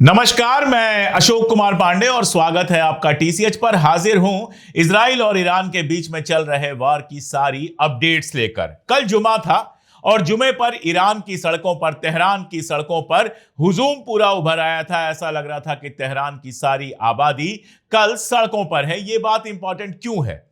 नमस्कार, मैं अशोक कुमार पांडे और स्वागत है आपका टीसीएच पर। हाजिर हूं इजराइल और ईरान के बीच में चल रहे वार की सारी अपडेट्स लेकर। कल जुमा था और जुमे पर ईरान की सड़कों पर, तेहरान की सड़कों पर हुजूम पूरा उभर आया था। ऐसा लग रहा था कि तेहरान की सारी आबादी कल सड़कों पर है। यह बात इंपॉर्टेंट क्यों है?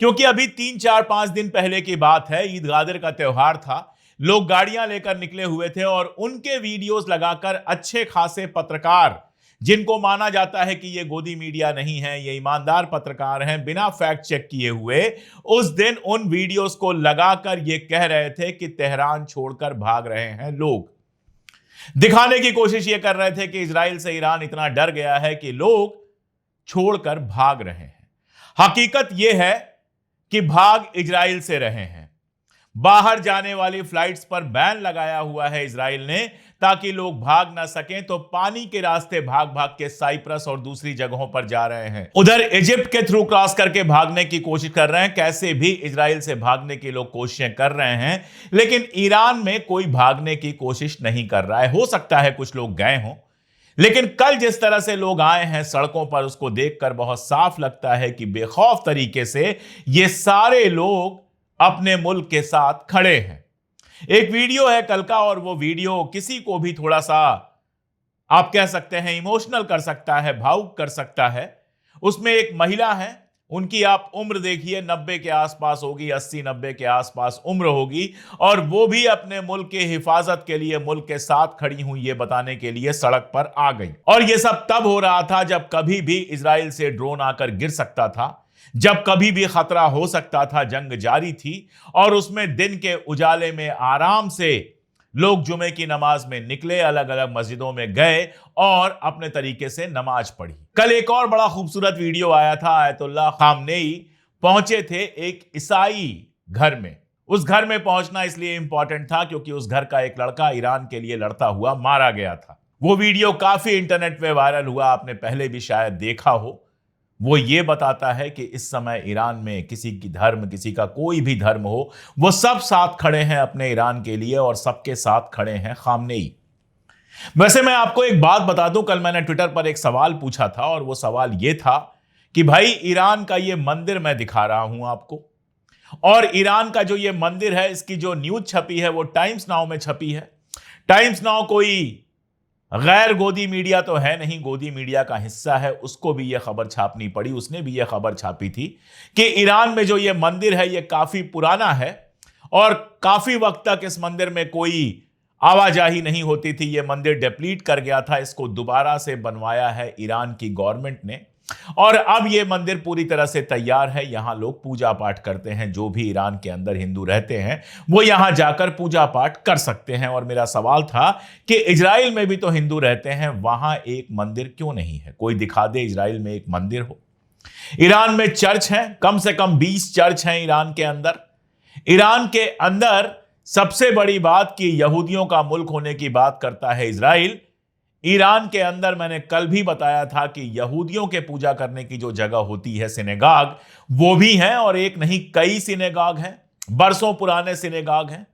क्योंकि अभी 3-4-5 दिन पहले की बात है, ईद गादिर का त्योहार था। लोग गाड़ियां लेकर निकले हुए थे और उनके वीडियोस लगाकर अच्छे खासे पत्रकार, जिनको माना जाता है कि ये गोदी मीडिया नहीं है, ये ईमानदार पत्रकार हैं, बिना फैक्ट चेक किए हुए उस दिन उन वीडियोस को लगाकर ये कह रहे थे कि तेहरान छोड़कर भाग रहे हैं लोग। दिखाने की कोशिश ये कर रहे थे कि इजराइल से ईरान इतना डर गया है कि लोग छोड़कर भाग रहे हैं। हकीकत यह है कि भाग इजराइल से रहे हैं। बाहर जाने वाली फ्लाइट्स पर बैन लगाया हुआ है इजराइल ने, ताकि लोग भाग ना सकें। तो पानी के रास्ते भाग भाग के साइप्रस और दूसरी जगहों पर जा रहे हैं। उधर इजिप्ट के थ्रू क्रॉस करके भागने की कोशिश कर रहे हैं। कैसे भी इजराइल से भागने की लोग कोशिशें कर रहे हैं, लेकिन ईरान में कोई भागने की कोशिश नहीं कर रहा है। हो सकता है कुछ लोग गए हों, लेकिन कल जिस तरह से लोग आए हैं सड़कों पर, उसको देखकर बहुत साफ लगता है कि बेखौफ तरीके से ये सारे लोग अपने मुल्क के साथ खड़े हैं। एक वीडियो है कल का, और वो वीडियो किसी को भी थोड़ा सा, आप कह सकते हैं, इमोशनल कर सकता है, भावुक कर सकता है। उसमें एक महिला है, उनकी आप उम्र देखिए, 90 के आसपास होगी, 80-90 के आसपास उम्र होगी, और वो भी अपने मुल्क के हिफाजत के लिए मुल्क के साथ खड़ी हुई ये बताने के लिए सड़क पर आ गई। और ये सब तब हो रहा था जब कभी भी इजराइल से ड्रोन आकर गिर सकता था, जब कभी भी खतरा हो सकता था। जंग जारी थी और उसमें दिन के उजाले में आराम से लोग जुमे की नमाज में निकले, अलग अलग मस्जिदों में गए और अपने तरीके से नमाज पढ़ी। कल एक और बड़ा खूबसूरत वीडियो आया था। आयतुल्लाह खामनेई पहुंचे थे एक ईसाई घर में। उस घर में पहुंचना इसलिए इंपॉर्टेंट था क्योंकि उस घर का एक लड़का ईरान के लिए लड़ता हुआ मारा गया था। वो वीडियो काफी इंटरनेट पे वायरल हुआ, आपने पहले भी शायद देखा हो। वो ये बताता है कि इस समय ईरान में किसी की धर्म, किसी का कोई भी धर्म हो, वो सब साथ खड़े हैं अपने ईरान के लिए, और सबके साथ खड़े हैं खामनेई। वैसे मैं आपको एक बात बता दूं, कल मैंने ट्विटर पर एक सवाल पूछा था, और वो सवाल ये था कि भाई, ईरान का ये मंदिर मैं दिखा रहा हूं आपको, और ईरान का जो ये मंदिर है, इसकी जो न्यूज छपी है वो टाइम्स नाउ में छपी है। टाइम्स नाउ कोई गैर गोदी मीडिया तो है नहीं, गोदी मीडिया का हिस्सा है। उसको भी यह खबर छापनी पड़ी। उसने भी यह खबर छापी थी कि ईरान में जो यह मंदिर है, यह काफी पुराना है और काफी वक्त तक इस मंदिर में कोई आवाजाही नहीं होती थी। यह मंदिर डिप्लीट कर गया था। इसको दोबारा से बनवाया है ईरान की गवर्नमेंट ने, और अब यह मंदिर पूरी तरह से तैयार है। यहां लोग पूजा पाठ करते हैं। जो भी ईरान के अंदर हिंदू रहते हैं वो यहां जाकर पूजा पाठ कर सकते हैं। और मेरा सवाल था कि इजराइल में भी तो हिंदू रहते हैं, वहां एक मंदिर क्यों नहीं है? कोई दिखा दे इजराइल में एक मंदिर हो। ईरान में चर्च हैं, कम से कम 20 चर्च हैं ईरान के अंदर। ईरान के अंदर सबसे बड़ी बात कि यहूदियों का मुल्क होने की बात करता है इजराइल। ईरान के अंदर मैंने कल भी बताया था कि यहूदियों के पूजा करने की जो जगह होती है, सिनेगाग, वो भी हैं, और एक नहीं कई सिनेगाग हैं। बरसों पुराने सिनेगाग हैं,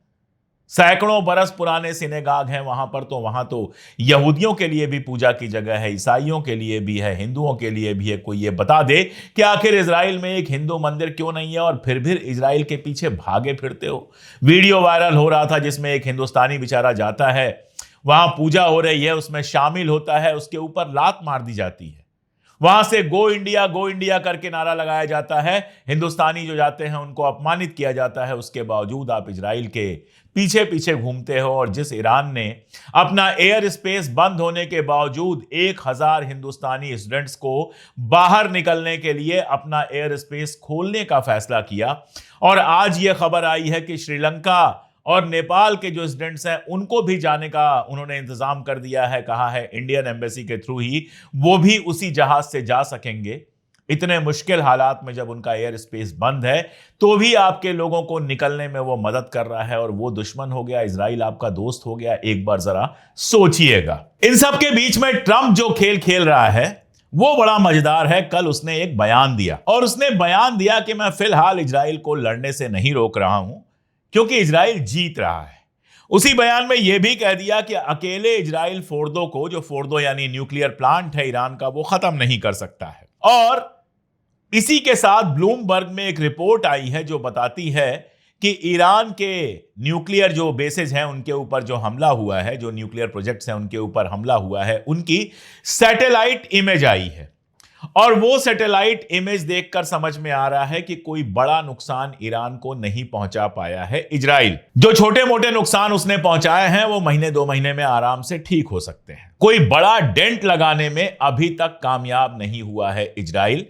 सैकड़ों बरस पुराने सिनेगाग हैं वहां पर। तो वहां तो यहूदियों के लिए भी पूजा की जगह है, ईसाइयों के लिए भी है, हिंदुओं के लिए भी है। कोई ये बता दे कि आखिर इजराइल में एक हिंदू मंदिर क्यों नहीं है, और फिर भी इजराइल के पीछे भागे फिरते हो। वीडियो वायरल हो रहा था जिसमें एक हिंदुस्तानी बेचारा जाता है, वहां पूजा हो रही है, उसमें शामिल होता है, उसके ऊपर लात मार दी जाती है। वहां से गो इंडिया करके नारा लगाया जाता है। हिंदुस्तानी जो जाते हैं उनको अपमानित किया जाता है। उसके बावजूद आप इजराइल के पीछे पीछे घूमते हो। और जिस ईरान ने अपना एयर स्पेस बंद होने के बावजूद 1000 हिंदुस्तानी स्टूडेंट्स को बाहर निकलने के लिए अपना एयर स्पेस खोलने का फैसला किया, और आज यह खबर आई है कि श्रीलंका और नेपाल के जो स्टूडेंट्स हैं उनको भी जाने का उन्होंने इंतजाम कर दिया है। कहा है इंडियन एम्बेसी के थ्रू ही वो भी उसी जहाज से जा सकेंगे। इतने मुश्किल हालात में जब उनका एयर स्पेस बंद है, तो भी आपके लोगों को निकलने में वो मदद कर रहा है, और वो दुश्मन हो गया, इजराइल आपका दोस्त हो गया। एक बार जरा सोचिएगा। इन सब के बीच में ट्रंप जो खेल खेल रहा है वो बड़ा मजेदार है। कल उसने एक बयान दिया, और उसने बयान दिया कि मैं फिलहाल इजराइल को लड़ने से नहीं रोक रहा हूं, क्योंकि इजराइल जीत रहा है। उसी बयान में यह भी कह दिया कि अकेले इजराइल फोर्दो को, जो फोर्दो यानी न्यूक्लियर प्लांट है ईरान का, वो खत्म नहीं कर सकता है। और इसी के साथ ब्लूमबर्ग में एक रिपोर्ट आई है जो बताती है कि ईरान के न्यूक्लियर जो बेसेस हैं उनके ऊपर जो हमला हुआ है, जो न्यूक्लियर प्रोजेक्ट्स हैं उनके ऊपर हमला हुआ है, उनकी सैटेलाइट इमेज आई है। और वो सैटेलाइट इमेज देखकर समझ में आ रहा है कि कोई बड़ा नुकसान ईरान को नहीं पहुंचा पाया है इजराइल। जो छोटे मोटे नुकसान उसने पहुंचाए हैं वो महीने 2 महीने में आराम से ठीक हो सकते हैं। कोई बड़ा डेंट लगाने में अभी तक कामयाब नहीं हुआ है इजराइल।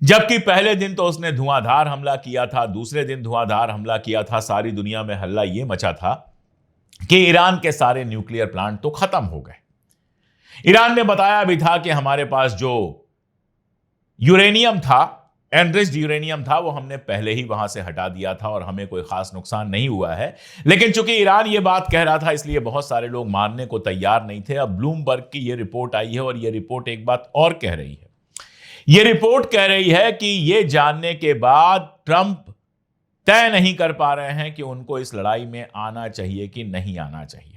जबकि पहले दिन तो उसने धुआंधार हमला किया था, दूसरे दिन धुआंधार हमला किया था, सारी दुनिया में हल्ला यह मचा था कि ईरान के सारे न्यूक्लियर प्लांट तो खत्म हो गए। ईरान ने बताया भी था कि हमारे पास जो यूरेनियम था, एनरिच्ड यूरेनियम था, वो हमने पहले ही वहां से हटा दिया था और हमें कोई खास नुकसान नहीं हुआ है। लेकिन चूंकि ईरान ये बात कह रहा था इसलिए बहुत सारे लोग मानने को तैयार नहीं थे। अब ब्लूमबर्ग की ये रिपोर्ट आई है और ये रिपोर्ट एक बात और कह रही है। ये रिपोर्ट कह रही है कि ये जानने के बाद ट्रंप तय नहीं कर पा रहे हैं कि उनको इस लड़ाई में आना चाहिए कि नहीं आना चाहिए।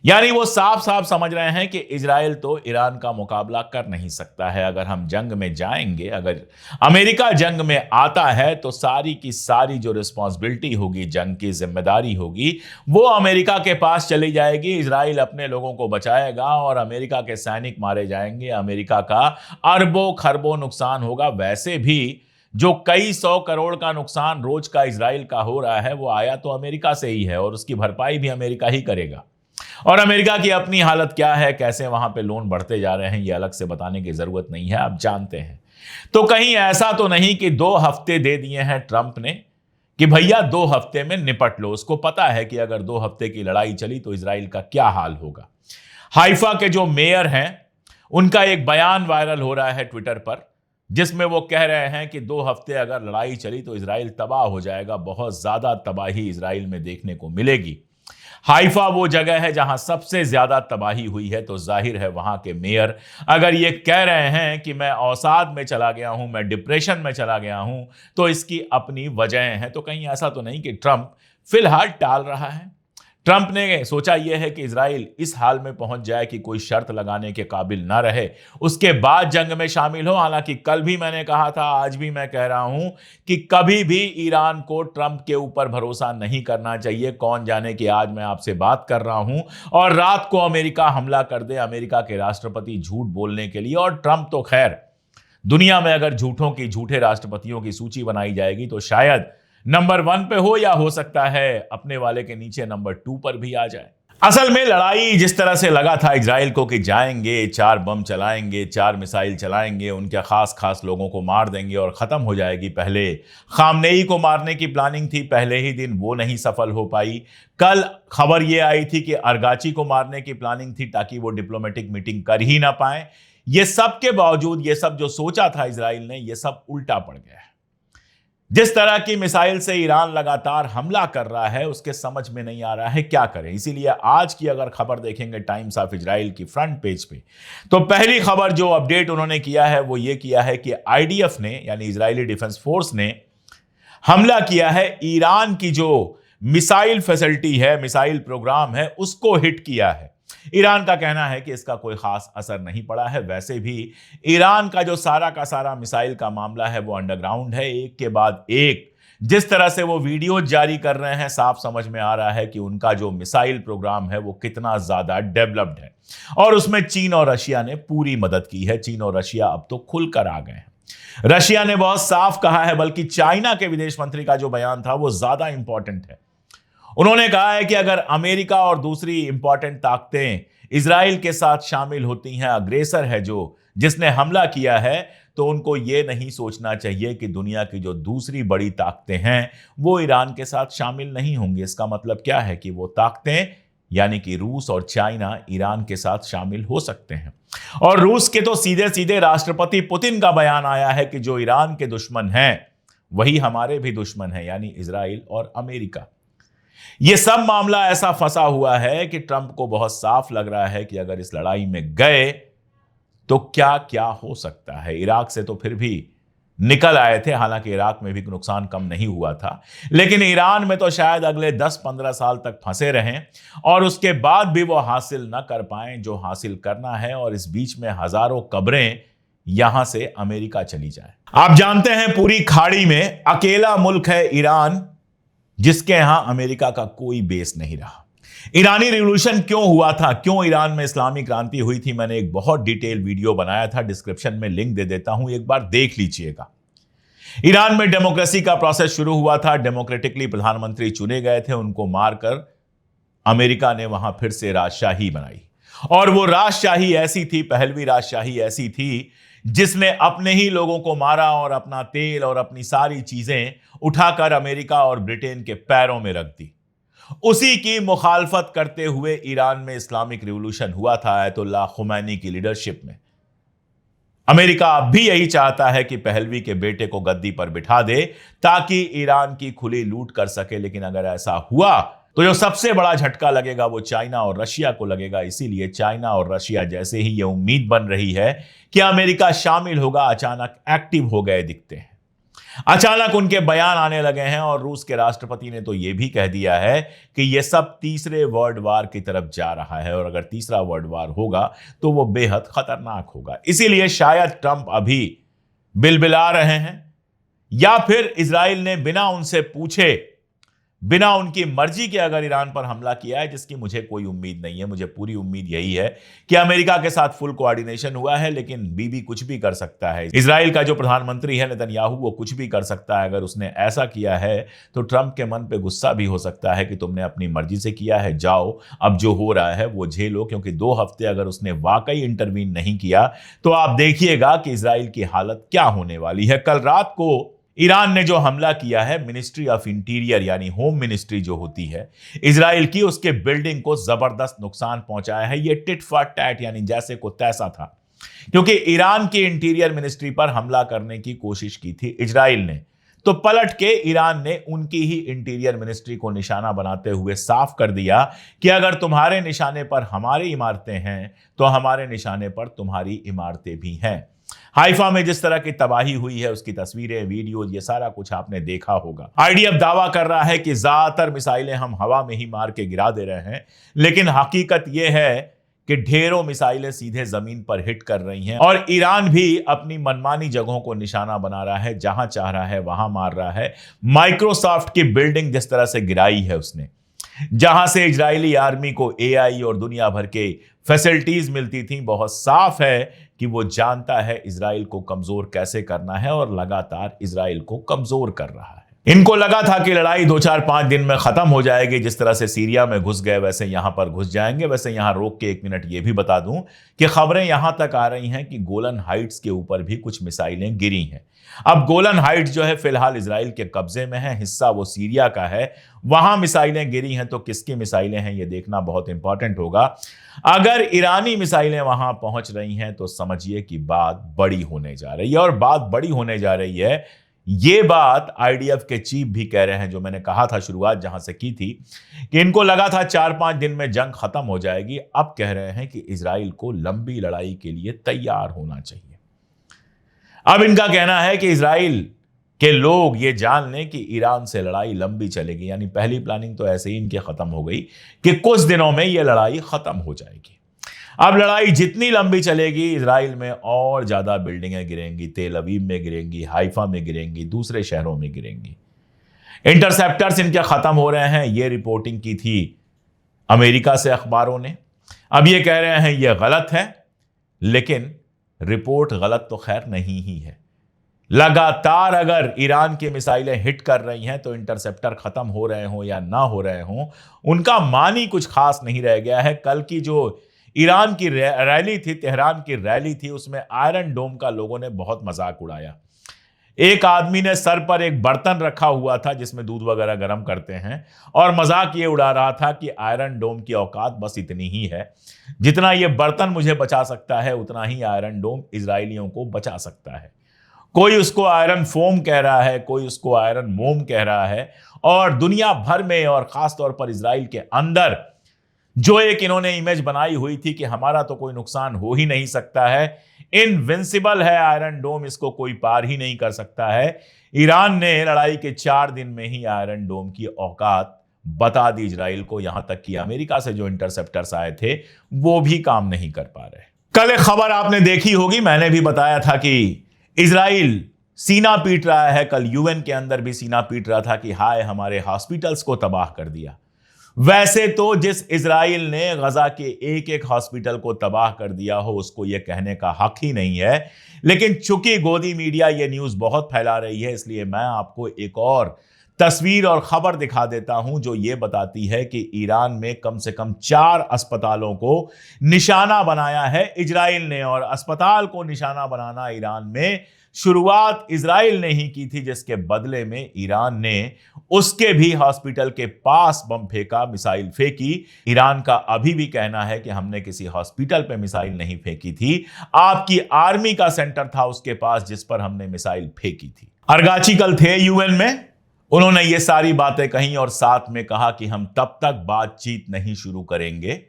यानी वो साफ साफ समझ रहे हैं कि इजराइल तो ईरान का मुकाबला कर नहीं सकता है। अगर हम जंग में जाएंगे, अगर अमेरिका जंग में आता है तो सारी की सारी जो रिस्पॉन्सिबिलिटी होगी, जंग की जिम्मेदारी होगी, वो अमेरिका के पास चली जाएगी। इजराइल अपने लोगों को बचाएगा और अमेरिका के सैनिक मारे जाएंगे। अमेरिका का अरबों खरबों नुकसान होगा। वैसे भी जो कई 100 करोड़ का नुकसान रोज का इजराइल का हो रहा है वो आया तो अमेरिका से ही है और उसकी भरपाई भी अमेरिका ही करेगा। और अमेरिका की अपनी हालत क्या है, कैसे वहां पे लोन बढ़ते जा रहे हैं, ये अलग से बताने की जरूरत नहीं है, आप जानते हैं। तो कहीं ऐसा तो नहीं कि 2 हफ्ते दे दिए हैं ट्रंप ने कि भैया 2 हफ्ते में निपट लो। उसको पता है कि अगर 2 हफ्ते की लड़ाई चली तो इजराइल का क्या हाल होगा। हाइफा के जो मेयर हैं उनका एक बयान वायरल हो रहा है ट्विटर पर, जिसमें वो कह रहे हैं कि 2 हफ्ते अगर लड़ाई चली तो इजराइल तबाह हो जाएगा। बहुत ज्यादा तबाही इजराइल में देखने को मिलेगी। हाइफा वो जगह है जहां सबसे ज्यादा तबाही हुई है, तो जाहिर है वहां के मेयर अगर ये कह रहे हैं कि मैं अवसाद में चला गया हूं, मैं डिप्रेशन में चला गया हूं, तो इसकी अपनी वजह है। तो कहीं ऐसा तो नहीं कि ट्रंप फिलहाल टाल रहा है। ट्रंप ने सोचा यह है कि इजराइल इस हाल में पहुंच जाए कि कोई शर्त लगाने के काबिल ना रहे, उसके बाद जंग में शामिल हो। हालांकि कल भी मैंने कहा था, आज भी मैं कह रहा हूं कि कभी भी ईरान को ट्रंप के ऊपर भरोसा नहीं करना चाहिए। कौन जाने कि आज मैं आपसे बात कर रहा हूं और रात को अमेरिका हमला कर दे, अमेरिका के राष्ट्रपति झूठ बोलने के लिए। और ट्रंप तो खैर, दुनिया में अगर झूठे राष्ट्रपतियों की सूची बनाई जाएगी तो शायद नंबर 1 पे हो, या हो सकता है अपने वाले के नीचे नंबर 2 पर भी आ जाए। असल में लड़ाई जिस तरह से लगा था इजराइल को कि जाएंगे, 4 बम चलाएंगे, 4 मिसाइल चलाएंगे, उनके खास लोगों को मार देंगे और खत्म हो जाएगी। पहले खामनेई को मारने की प्लानिंग थी, पहले ही दिन वो नहीं सफल हो पाई। कल खबर ये आई थी कि अरगाची को मारने की प्लानिंग थी ताकि वो डिप्लोमेटिक मीटिंग कर ही ना पाए। ये सब के बावजूद ये सब जो सोचा था इजराइल ने, ये सब उल्टा पड़ गया है। जिस तरह की मिसाइल से ईरान लगातार हमला कर रहा है उसके समझ में नहीं आ रहा है क्या करें। इसीलिए आज की अगर खबर देखेंगे टाइम्स ऑफ इजराइल की फ्रंट पेज पे, तो पहली खबर जो अपडेट उन्होंने किया है वो ये किया है कि आईडीएफ ने, यानी इजरायली डिफेंस फोर्स ने हमला किया है, ईरान की जो मिसाइल फैसिलिटी है, मिसाइल प्रोग्राम है, उसको हिट किया है। ईरान का कहना है कि इसका कोई खास असर नहीं पड़ा है। वैसे भी ईरान का जो सारा का सारा मिसाइल का मामला है वो अंडरग्राउंड है। एक के बाद एक जिस तरह से वो वीडियो जारी कर रहे हैं, साफ समझ में आ रहा है कि उनका जो मिसाइल प्रोग्राम है वो कितना ज्यादा डेवलप्ड है। और उसमें चीन और रशिया ने पूरी मदद की है। चीन और रशिया अब तो खुलकर आ गए हैं। रशिया ने बहुत साफ कहा है, बल्कि चाइना के विदेश मंत्री का जो बयान था वो ज्यादा इंपॉर्टेंट है। उन्होंने कहा है कि अगर अमेरिका और दूसरी इंपॉर्टेंट ताकतें इजराइल के साथ शामिल होती हैं, अग्रेसर है जो जिसने हमला किया है, तो उनको यह नहीं सोचना चाहिए कि दुनिया की जो दूसरी बड़ी ताकतें हैं वो ईरान के साथ शामिल नहीं होंगी। इसका मतलब क्या है कि वो ताकतें यानी कि रूस और चाइना ईरान के साथ शामिल हो सकते हैं। और रूस के तो सीधे सीधे राष्ट्रपति पुतिन का बयान आया है कि जो ईरान के दुश्मन हैं वही हमारे भी दुश्मन हैं, यानी इजराइल और अमेरिका। यह सब मामला ऐसा फंसा हुआ है कि ट्रंप को बहुत साफ लग रहा है कि अगर इस लड़ाई में गए तो क्या क्या हो सकता है। इराक से तो फिर भी निकल आए थे। हालांकि इराक में भी नुकसान कम नहीं हुआ था, लेकिन ईरान में तो शायद अगले 10-15 साल तक फंसे रहें और उसके बाद भी वो हासिल ना कर पाएं जो हासिल करना है, और इस बीच में हजारों कब्रें यहां से अमेरिका चली जाए। आप जानते हैं पूरी खाड़ी में अकेला मुल्क है ईरान जिसके यहां अमेरिका का कोई बेस नहीं रहा। ईरानी रिवॉल्यूशन क्यों हुआ था, क्यों ईरान में इस्लामी क्रांति हुई थी, मैंने एक बहुत डिटेल वीडियो बनाया था, डिस्क्रिप्शन में लिंक दे देता हूं, एक बार देख लीजिएगा। ईरान में डेमोक्रेसी का प्रोसेस शुरू हुआ था, डेमोक्रेटिकली प्रधानमंत्री चुने गए थे, उनको मारकर अमेरिका ने वहां फिर से राजशाही बनाई, और वो राजशाही ऐसी थी, पहलवी राजशाही ऐसी थी जिसने अपने ही लोगों को मारा और अपना तेल और अपनी सारी चीजें उठाकर अमेरिका और ब्रिटेन के पैरों में रख दी। उसी की मुखालफत करते हुए ईरान में इस्लामिक रिवॉल्यूशन हुआ था आयतुल्लाह खुमैनी की लीडरशिप में। अमेरिका अब भी यही चाहता है कि पहलवी के बेटे को गद्दी पर बिठा दे ताकि ईरान की खुली लूट कर सके, लेकिन अगर ऐसा हुआ तो जो सबसे बड़ा झटका लगेगा वो चाइना और रशिया को लगेगा। इसीलिए चाइना और रशिया जैसे ही ये उम्मीद बन रही है कि अमेरिका शामिल होगा, अचानक एक्टिव हो गए दिखते हैं। अचानक उनके बयान आने लगे हैं, और रूस के राष्ट्रपति ने तो यह भी कह दिया है कि यह सब तीसरे वर्ल्ड वार की तरफ जा रहा है, और अगर तीसरा वर्ल्ड वार होगा तो वह बेहद खतरनाक होगा। इसीलिए शायद ट्रंप अभी बिलबिला रहे हैं, या फिर इजराइल ने बिना उनसे पूछे, बिना उनकी मर्जी के अगर ईरान पर हमला किया है, जिसकी मुझे कोई उम्मीद नहीं है। मुझे पूरी उम्मीद यही है कि अमेरिका के साथ फुल कोऑर्डिनेशन हुआ है, लेकिन बीबी कुछ भी कर सकता है। इजराइल का जो प्रधानमंत्री है नेतन्याहू, वो कुछ भी कर सकता है। अगर उसने ऐसा किया है तो ट्रंप के मन पे गुस्सा भी हो सकता है कि तुमने अपनी मर्जी से किया है, जाओ अब जो हो रहा है वो झेलो, क्योंकि 2 हफ्ते अगर उसने वाकई इंटरवीन नहीं किया तो आप देखिएगा कि इजराइल की हालत क्या होने वाली है। कल रात को ईरान ने जो हमला किया है, मिनिस्ट्री ऑफ इंटीरियर यानी होम मिनिस्ट्री जो होती है इजराइल की, उसके बिल्डिंग को जबरदस्त नुकसान पहुंचाया है। ये टिट फॉर टैट यानी जैसे को तैसा था, क्योंकि ईरान की इंटीरियर मिनिस्ट्री पर हमला करने की कोशिश की थी इजराइल ने, तो पलट के ईरान ने उनकी ही इंटीरियर मिनिस्ट्री को निशाना बनाते हुए साफ कर दिया कि अगर तुम्हारे निशाने पर हमारी इमारतें हैं तो हमारे निशाने पर तुम्हारी इमारतें भी हैं। हाइफा में जिस तरह की तबाही हुई है उसकी तस्वीरें, वीडियो, ये सारा कुछ आपने देखा होगा। आईडीएफ दावा कर रहा है कि ज्यादातर मिसाइलें हम हवा में ही मार के गिरा दे रहे हैं, लेकिन हकीकत यह है कि ढेरों मिसाइलें सीधे जमीन पर हिट कर रही हैं, और ईरान भी अपनी मनमानी जगहों को निशाना बना रहा है, जहां चाह रहा है वहां मार रहा है। माइक्रोसॉफ्ट की बिल्डिंग जिस तरह से गिराई है उसने, जहां से इजरायली आर्मी को एआई और दुनिया भर के फैसिलिटीज मिलती थी, बहुत साफ है कि वो जानता है इजराइल को कमजोर कैसे करना है, और लगातार इजराइल को कमजोर कर रहा है। इनको लगा था कि लड़ाई 2-4-5 दिन में खत्म हो जाएगी, जिस तरह से सीरिया में घुस गए वैसे यहां पर घुस जाएंगे। वैसे यहां रोक के 1 मिनट ये भी बता दूं कि खबरें यहां तक आ रही हैं कि गोलन हाइट्स के ऊपर भी कुछ मिसाइलें गिरी हैं। अब गोलन हाइट्स जो है फिलहाल इजराइल के कब्जे में है, हिस्सा वो सीरिया का है, वहां मिसाइलें गिरी हैं, तो किसकी मिसाइलें हैं ये देखना बहुत इंपॉर्टेंट होगा। अगर ईरानी मिसाइलें वहां पहुंच रही हैं तो समझिए कि बात बड़ी होने जा रही है, और बात बड़ी होने जा रही है। ये बात आईडीएफ के चीफ भी कह रहे हैं, जो मैंने कहा था शुरुआत जहां से की थी कि इनको लगा था 4-5 दिन में जंग खत्म हो जाएगी, अब कह रहे हैं कि इजराइल को लंबी लड़ाई के लिए तैयार होना चाहिए। अब इनका कहना है कि इजराइल के लोग ये जान लें कि ईरान से लड़ाई लंबी चलेगी, यानी पहली प्लानिंग तो ऐसे ही इनकी खत्म हो गई कि कुछ दिनों में यह लड़ाई खत्म हो जाएगी। अब लड़ाई जितनी लंबी चलेगी, इजराइल में और ज्यादा बिल्डिंगें गिरेंगी, तेल अवीव में गिरेंगी, हाइफा में गिरेंगी, दूसरे शहरों में गिरेंगी। इंटरसेप्टर्स इनके खत्म हो रहे हैं, ये रिपोर्टिंग की थी अमेरिका से अखबारों ने। अब ये कह रहे हैं ये गलत है, लेकिन रिपोर्ट गलत तो खैर नहीं ही है। लगातार अगर ईरान की मिसाइलें हिट कर रही हैं तो इंटरसेप्टर खत्म हो रहे हों या ना हो रहे हों, उनका मान ही कुछ खास नहीं रह गया है। कल की जो ईरान की रैली थी, तेहरान की रैली थी, उसमें आयरन डोम का लोगों ने बहुत मजाक उड़ाया। एक आदमी ने सर पर एक बर्तन रखा हुआ था जिसमें दूध वगैरह गर्म करते हैं, और मजाक ये उड़ा रहा था कि आयरन डोम की औकात बस इतनी ही है, जितना ये बर्तन मुझे बचा सकता है उतना ही आयरन डोम इजरायलियों को बचा सकता है। कोई उसको आयरन फोम कह रहा है, कोई उसको आयरन मोम कह रहा है, और दुनिया भर में और खासतौर पर इजराइल के अंदर जो एक इन्होंने इमेज बनाई हुई थी कि हमारा तो कोई नुकसान हो ही नहीं सकता है, इनविंसिबल है आयरन डोम, इसको कोई पार ही नहीं कर सकता है। ईरान ने लड़ाई के 4 दिन में ही आयरन डोम की औकात बता दी इजराइल को, यहां तक कि अमेरिका से जो इंटरसेप्टर्स आए थे वो भी काम नहीं कर पा रहे। कल एक खबर आपने देखी होगी, मैंने भी बताया था कि इजराइल सीना पीट रहा है। कल यूएन के अंदर भी सीना पीट रहा था कि हाय हमारे हॉस्पिटल्स को तबाह कर दिया। वैसे तो जिस इजराइल ने गजा के एक एक हॉस्पिटल को तबाह कर दिया हो उसको यह कहने का हक ही नहीं है, लेकिन चूंकि गोदी मीडिया यह न्यूज बहुत फैला रही है इसलिए मैं आपको एक और तस्वीर और खबर दिखा देता हूं जो यह बताती है कि ईरान में कम से कम 4 अस्पतालों को निशाना बनाया है इजराइल ने। और अस्पताल को निशाना बनाना ईरान में शुरुआत इजराइल ने ही की थी, जिसके बदले में ईरान ने उसके भी हॉस्पिटल के पास बम फेंका, मिसाइल फेंकी। ईरान का अभी भी कहना है कि हमने किसी हॉस्पिटल पे मिसाइल नहीं फेंकी थी, आपकी आर्मी का सेंटर था उसके पास जिस पर हमने मिसाइल फेंकी थी। अरगाची कल थे यूएन में, उन्होंने ये सारी बातें कही और साथ में कहा कि हम तब तक बातचीत नहीं शुरू करेंगे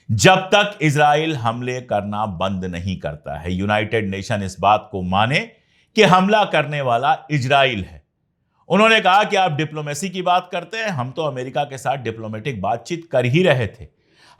जब तक इजराइल हमले करना बंद नहीं करता है। यूनाइटेड नेशन इस बात को माने कि हमला करने वाला इजराइल है। उन्होंने कहा कि आप डिप्लोमेसी की बात करते हैं, हम तो अमेरिका के साथ डिप्लोमेटिक बातचीत कर ही रहे थे,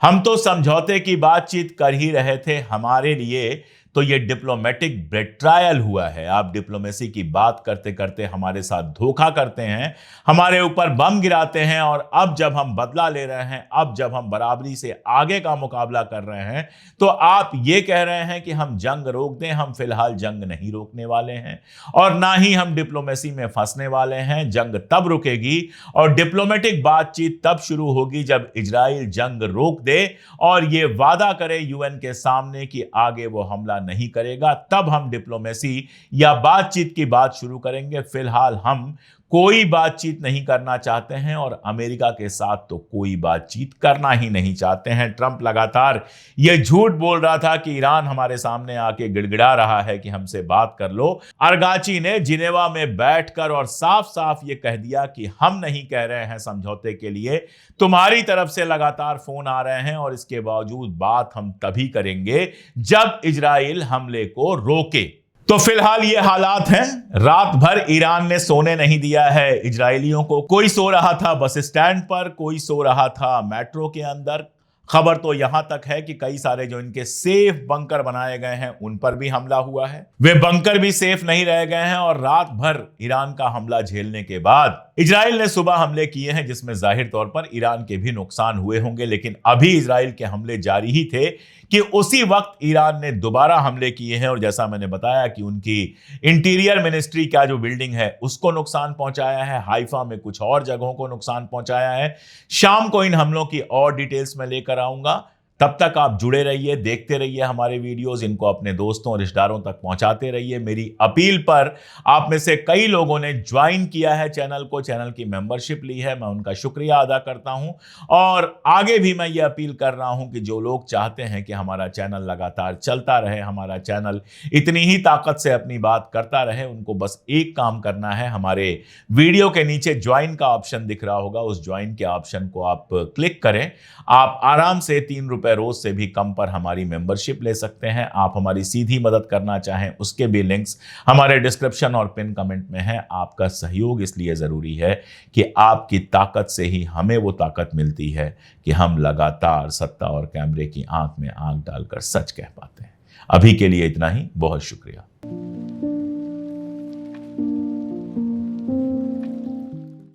हम तो समझौते की बातचीत कर ही रहे थे। हमारे लिए तो ये डिप्लोमेटिक बेट्रायल हुआ है। आप डिप्लोमेसी की बात करते करते हमारे साथ धोखा करते हैं, हमारे ऊपर बम गिराते हैं, और अब जब हम बदला ले रहे हैं, अब जब हम बराबरी से आगे का मुकाबला कर रहे हैं, तो आप ये कह रहे हैं कि हम जंग रोक दें। हम फिलहाल जंग नहीं रोकने वाले हैं और ना ही हम डिप्लोमेसी में फंसने वाले हैं। जंग तब रुकेगी और डिप्लोमेटिक बातचीत तब शुरू होगी जब इजराइल जंग रोक दे और ये वादा करे यूएन के सामने कि आगे वो हमला नहीं करेगा, तब हम डिप्लोमेसी या बातचीत की बात शुरू करेंगे। फिलहाल हम कोई बातचीत नहीं करना चाहते हैं और अमेरिका के साथ तो कोई बातचीत करना ही नहीं चाहते हैं। ट्रंप लगातार यह झूठ बोल रहा था कि ईरान हमारे सामने आके गिड़गिड़ा रहा है कि हमसे बात कर लो। अरगाची ने जिनेवा में बैठकर और साफ साफ ये कह दिया कि हम नहीं कह रहे हैं समझौते के लिए, तुम्हारी तरफ से लगातार फोन आ रहे हैं और इसके बावजूद बात हम तभी करेंगे जब इजराइल हमले को रोके। तो फिलहाल ये हालात हैं। रात भर ईरान ने सोने नहीं दिया है इजरायलियों को। कोई सो रहा था बस स्टैंड पर, कोई सो रहा था मेट्रो के अंदर। खबर तो यहां तक है कि कई सारे जो इनके सेफ बंकर बनाए गए हैं उन पर भी हमला हुआ है। वे बंकर भी सेफ नहीं रह गए हैं और रात भर ईरान का हमला झेलने के बाद इजराइल ने सुबह हमले किए हैं, जिसमें जाहिर तौर पर ईरान के भी नुकसान हुए होंगे। लेकिन अभी इजराइल के हमले जारी ही थे कि उसी वक्त ईरान ने दोबारा हमले किए हैं और जैसा मैंने बताया कि उनकी इंटीरियर मिनिस्ट्री का जो बिल्डिंग है उसको नुकसान पहुंचाया है, हाइफा में कुछ और जगहों को नुकसान पहुंचाया है। शाम को इन हमलों की और डिटेल्स में लेकर आऊंगा। तब तक आप जुड़े रहिए, देखते रहिए हमारे वीडियोस, इनको अपने दोस्तों और रिश्तेदारों तक पहुंचाते रहिए। मेरी अपील पर आप में से कई लोगों ने ज्वाइन किया है चैनल को, चैनल की मेंबरशिप ली है, मैं उनका शुक्रिया अदा करता हूं। और आगे भी मैं ये अपील कर रहा हूं कि जो लोग चाहते हैं कि हमारा चैनल लगातार चलता रहे, हमारा चैनल इतनी ही ताकत से अपनी बात करता रहे, उनको बस एक काम करना है। हमारे वीडियो के नीचे ज्वाइन का ऑप्शन दिख रहा होगा, उस ज्वाइन के ऑप्शन को आप क्लिक करें। आप आराम से 3 रुपए रोज से भी कम पर हमारी मेंबरशिप ले सकते हैं। आप हमारी सीधी मदद करना चाहें उसके भी लिंक्स हमारे डिस्क्रिप्शन और पिन कमेंट में है। आपका सहयोग इसलिए जरूरी है कि आपकी ताकत से ही हमें वो ताकत मिलती है कि हम लगातार सत्ता और कैमरे की आंख में आंख डालकर सच कह पाते हैं। अभी के लिए इतना ही, बहुत शुक्रिया।